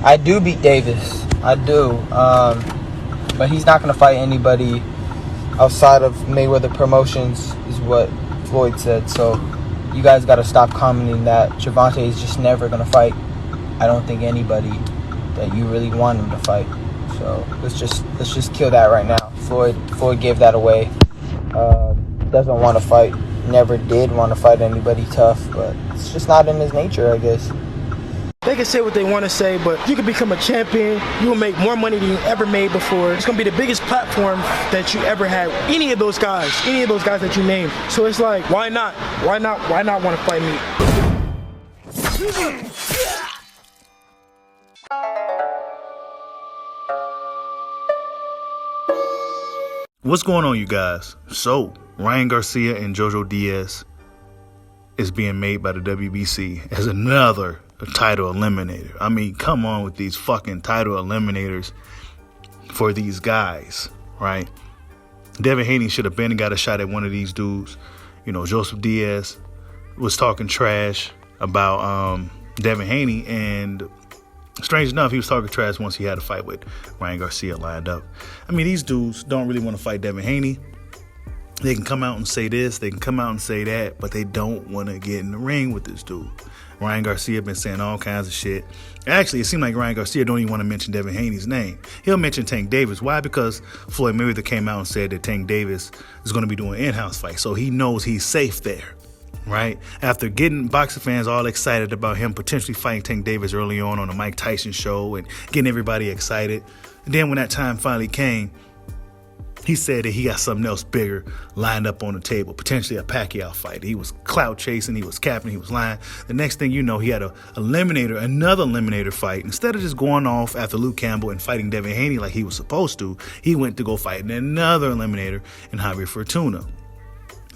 I do beat Davis. I do. But he's not going to fight anybody outside of Mayweather Promotions, is what Floyd said. So you guys got to stop commenting that Gervonta is just never going to fight. I don't think anybody that you really want him to fight. So let's just kill that right now. Floyd gave that away. Doesn't want to fight. Never did want to fight anybody tough, but it's just not in his nature, I guess. They can say what they want to say, but you can become a champion. You will make more money than you ever made before. It's going to be the biggest platform that you ever had. Any of those guys that you named. So it's like, why not? Why not want to fight me? What's going on, you guys? So, Ryan Garcia and Jojo Diaz is being made by the WBC as another title eliminator. I mean, come on with these fucking title eliminators for these guys, right? Devin Haney should have been and got a shot at one of these dudes. You know, Joseph Diaz was talking trash about Devin Haney, and strange enough, he was talking trash once he had a fight with Ryan Garcia lined up. I mean, these dudes don't really want to fight Devin Haney. They can come out and say this, they can come out and say that, but they don't want to get in the ring with this dude. Ryan Garcia been saying all kinds of shit. Actually, it seemed like Ryan Garcia don't even want to mention Devin Haney's name. He'll mention Tank Davis. Why? Because Floyd Mayweather came out and said that Tank Davis is going to be doing in-house fights, so he knows he's safe there, right? After getting boxing fans all excited about him potentially fighting Tank Davis early on the Mike Tyson show and getting everybody excited, and then when that time finally came, he said that he got something else bigger lined up on the table, potentially a Pacquiao fight. He was clout chasing, he was capping, he was lying. The next thing you know, he had another eliminator fight. Instead of just going off after Luke Campbell and fighting Devin Haney like he was supposed to, he went to go fight another eliminator in Javier Fortuna.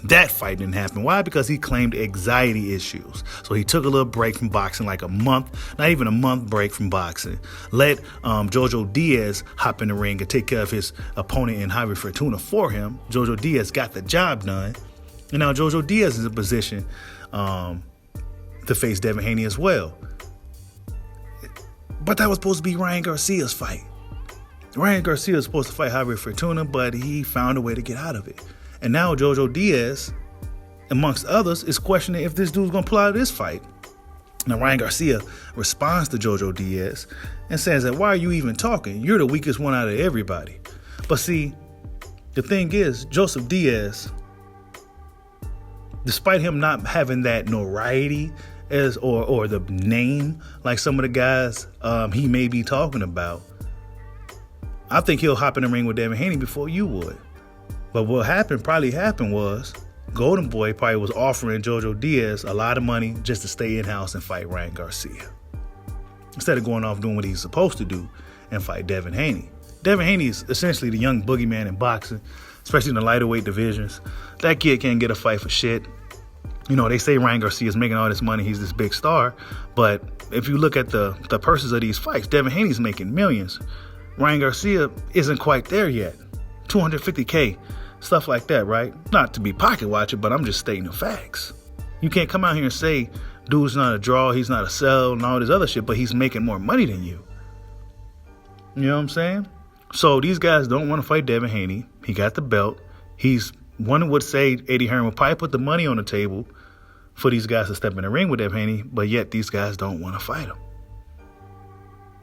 That fight didn't happen. Why? Because he claimed anxiety issues. So he took a little break from boxing, like a month, not even a month break from boxing. Let Jojo Diaz hop in the ring and take care of his opponent in Javier Fortuna for him. Jojo Diaz got the job done. And now Jojo Diaz is in a position to face Devin Haney as well. But that was supposed to be Ryan Garcia's fight. Ryan Garcia was supposed to fight Javier Fortuna, but he found a way to get out of it. And now Jojo Diaz, amongst others, is questioning if this dude's going to pull out of this fight. Now, Ryan Garcia responds to Jojo Diaz and says that, why are you even talking? You're the weakest one out of everybody. But see, the thing is, Joseph Diaz, despite him not having that notoriety or the name like some of the guys he may be talking about, I think he'll hop in the ring with Devin Haney before you would. But what probably happened was Golden Boy probably was offering Jojo Diaz a lot of money just to stay in-house and fight Ryan Garcia, instead of going off doing what he's supposed to do and fight Devin Haney. Devin Haney is essentially the young boogeyman in boxing, especially in the lighter weight divisions. That kid can't get a fight for shit. You know, they say Ryan Garcia is making all this money, he's this big star, but if you look at the purses of these fights, Devin Haney's making millions. Ryan Garcia isn't quite there yet. $250K. Stuff like that, right? Not to be pocket watching, but I'm just stating the facts. You can't come out here and say, dude's not a draw, he's not a sell, and all this other shit, but he's making more money than you. You know what I'm saying? So these guys don't want to fight Devin Haney. He got the belt. One would say Eddie Hearn would probably put the money on the table for these guys to step in the ring with Devin Haney, but yet these guys don't want to fight him.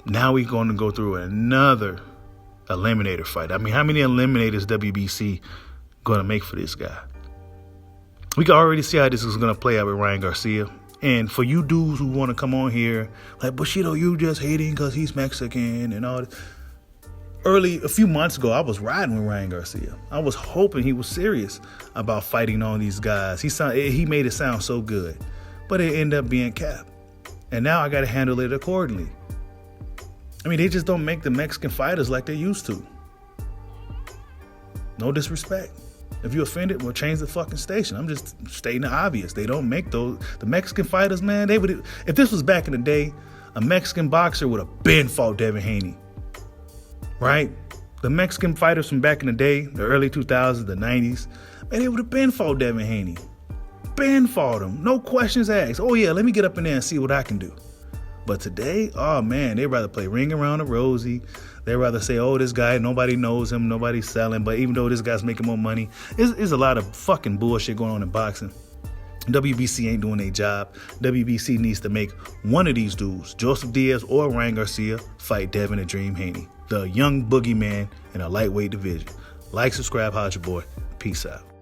Now we're going to go through another eliminator fight. I mean, how many eliminators WBC going to make for this guy? We can already see how this is going to play out with Ryan Garcia. And for you dudes who want to come on here like, Bushido, you just hating because he's Mexican and all this. A few months ago, I was riding with Ryan Garcia. I was hoping he was serious about fighting on these guys. He made it sound so good, but it ended up being cap. And now I got to handle it accordingly. I mean, they just don't make the Mexican fighters like they used to. No disrespect. If you're offended, well, change the fucking station. I'm just stating the obvious. They don't make those. The Mexican fighters, man, they would. If this was back in the day, a Mexican boxer would have been fought Devin Haney. Right? The Mexican fighters from back in the day, the early 2000s, the 90s, man, they would have been fought Devin Haney. Been fought him. No questions asked. Oh, yeah, let me get up in there and see what I can do. But today, oh man, they'd rather play Ring Around the Rosie. They'd rather say, oh, this guy, nobody knows him, nobody's selling. But even though this guy's making more money, it's a lot of fucking bullshit going on in boxing. WBC ain't doing their job. WBC needs to make one of these dudes, Joseph Diaz or Ryan Garcia, fight Devin and Dream Haney, the young boogeyman in a lightweight division. Like, subscribe, how's your boy? Peace out.